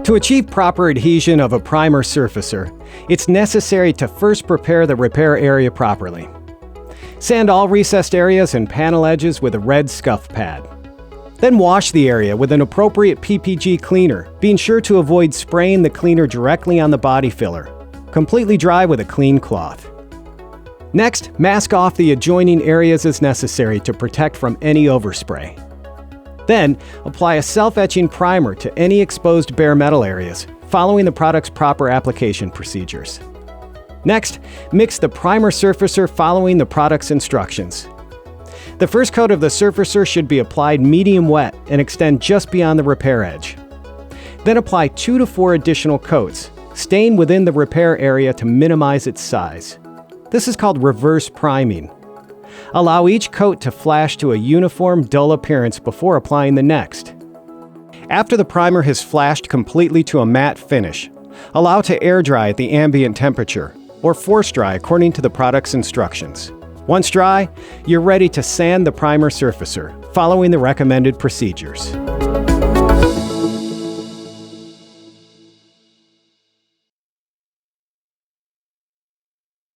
To achieve proper adhesion of a primer surfacer, it's necessary to first prepare the repair area properly. Sand all recessed areas and panel edges with a red scuff pad. Then wash the area with an appropriate PPG cleaner, being sure to avoid spraying the cleaner directly on the body filler. Completely dry with a clean cloth. Next, mask off the adjoining areas as necessary to protect from any overspray. Then, apply a self-etching primer to any exposed bare metal areas, following the product's proper application procedures. Next, mix the primer surfacer following the product's instructions. The first coat of the surfacer should be applied medium wet and extend just beyond the repair edge. Then apply 2 to 4 additional coats, staying within the repair area to minimize its size. This is called reverse priming. Allow each coat to flash to a uniform, dull appearance before applying the next. After the primer has flashed completely to a matte finish, allow to air dry at the ambient temperature, or force dry according to the product's instructions. Once dry, you're ready to sand the primer surfacer, following the recommended procedures.